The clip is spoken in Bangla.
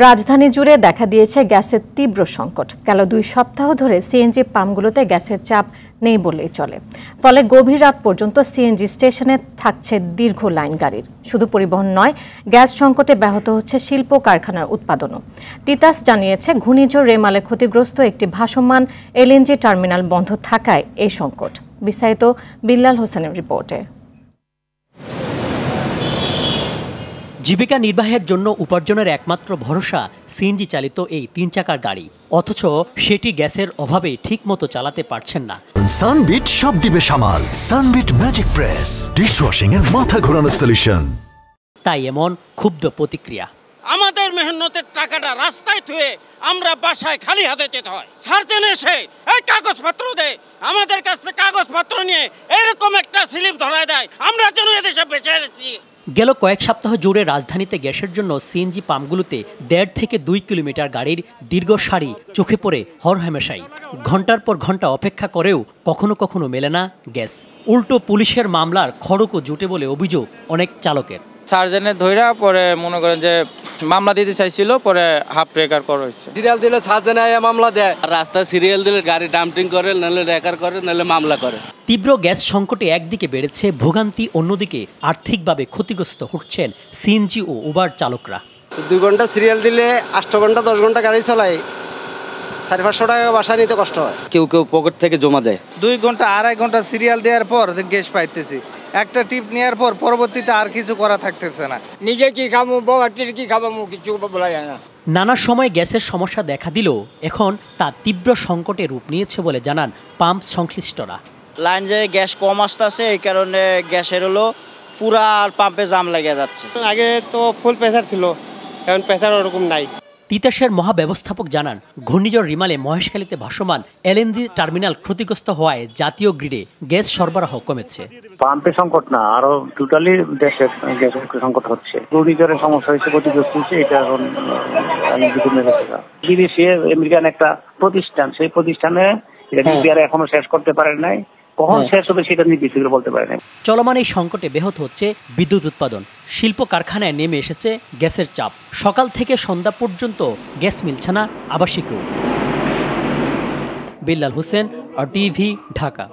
রাজধানী জুড়ে দেখা দিয়েছে গ্যাসের তীব্র সংকট। গেল 2 সপ্তাহ ধরে সিএনজি পাম্পগুলোতে গ্যাসের চাপ নেই বললেই চলে। ফলে গভীর রাত পর্যন্ত সিএনজি স্টেশনে থাকছে দীর্ঘ লাইন গাড়ির। শুধু পরিবহন নয়, গ্যাস সংকটে ব্যাহত হচ্ছে শিল্প কারখানার উৎপাদনও। তিতাস জানিয়েছে, ঘূর্ণিঝড় রেমালে ক্ষতিগ্রস্ত একটি ভাসমান এলএনজি টার্মিনাল বন্ধ থাকায় এই সংকট। বিস্তারিত বিল্লাল হোসেনের রিপোর্টে। জীবিকা নির্বাহের জন্য উপার্জনের একমাত্র ভরসা সিএনজি চালিত এই 3 চাকার গাড়ি, অথচ সেটি গ্যাসের অভাবে ঠিকমতো চালাতে পারছেন না। সানবিট সব দিবে সামাল। সানবিট ম্যাজিক প্রেস ডিশওয়াশিং এর মাথা ঘোরানো সলিউশন। তাই এমন ক্ষুব্ধ প্রতিক্রিয়া। আমাদের মেহনতের টাকাটা রাস্তায় থুয়ে আমরা বাসায় খালি হাতে যেতে হয়। সার্জেন এসে এই কাগজপত্র দেয়, আমাদের কাছ থেকে কাগজপত্র নিয়ে এরকম একটা স্লিপ ধরায় দেয়, আমরা যেন এদেশে বেঁচে আছি। গেল কয়েক সপ্তাহ জুড়ে রাজধানীতে গ্যাসের জন্য সিএনজি পাম্পগুলোতে 1.5 থেকে 2 কিলোমিটার গাড়ির দীর্ঘ সারি চোখে পড়ে হরহামেশাই। ঘন্টার পর ঘন্টা অপেক্ষা করেও কখনো কখনো মেলে না গ্যাস। উল্টো পুলিশের মামলার খড়কও জুটে বলে অভিযোগ অনেক চালকের। সার্জেনের ধইরা পরে মনে করেন যে মামলা দিতে চাইছিল, পরে হাফ ব্রেকার করা হয়েছে। সিরিয়াল দিলে সার্জেন আয়া মামলা দেয়, রাস্তা সিরিয়াল দিলে গাড়ি ডাম্পিং করে, নাহলে রেকার করে, নাহলে মামলা করে। তীব্র গ্যাস সংকটে একদিকে বেড়েছে ভোগান্তি, অন্যদিকে আর্থিকভাবে ক্ষতিগ্রস্ত হচ্ছেন সিএনজি ও উবার চালকরা। 2 ঘন্টা সিরিয়াল দিলে 8 ঘন্টা 10 ঘন্টা গাড়ি চালায়, 400-500 টাকা বাসায় নিতে কষ্ট হয়। কেউ কেউ পকেট থেকে জমা দেয়। 2 ঘন্টা 2.5 ঘন্টা সিরিয়াল দেওয়ার পর গ্যাস পাইতেছি, একটা টিপ নেওয়ার পর পরবর্তীতে আর কিছু করা থাকতেছে না। নিজে কি খাবো, বউটির কি খাবো, কিছু বলা যায় না। নানা সময় গ্যাসের সমস্যা দেখা দিলেও এখন তা তীব্র সংকটে রূপ নিয়েছে বলে জানান পাম্প সংশ্লিষ্টরা। লাইন যে গ্যাস কম আসতেছে, এই কারণে গ্যাসের হলো পুরা পাম্পে জাম লেগে যাচ্ছে। আগে তো ফুল প্রেসার ছিল, এখন প্রেসার ওরকম নাই। তিতাসের মহাব্যবস্থাপক জানান, ঘূর্ণিঝড় রিমালে মহেশখালীতে ভাসমান এলএনজি টার্মিনাল ক্ষতিগ্রস্ত হওয়ায় জাতীয় গ্রিডে গ্যাস সরবরাহ কমেছে। পাম্পের সংকট না, আরো টোটালি দেশের গ্যাসের সংকট হচ্ছে। ঘূর্ণিঝড়ের সমস্যা হয়েছে, ক্ষতিগ্রস্ত হচ্ছে। এটা এখন বিদেশে আমেরিকান একটা প্রতিষ্ঠান, সেই প্রতিষ্ঠানে রিপেয়ার এখনো শেষ করতে পারে নাই। কখন শেষ হবে সেটা নির্দিষ্ট করে বলতে পারে না। চলমান এই সংকটে ব্যাহত হচ্ছে বিদ্যুৎ উৎপাদন। শিল্প কারখানায় নেমে এসেছে গ্যাসের চাপ। সকাল থেকে সন্ধ্যা পর্যন্ত গ্যাস মিলছে না আবাসিকও। বিল্লাল হোসেন, RTV, ঢাকা।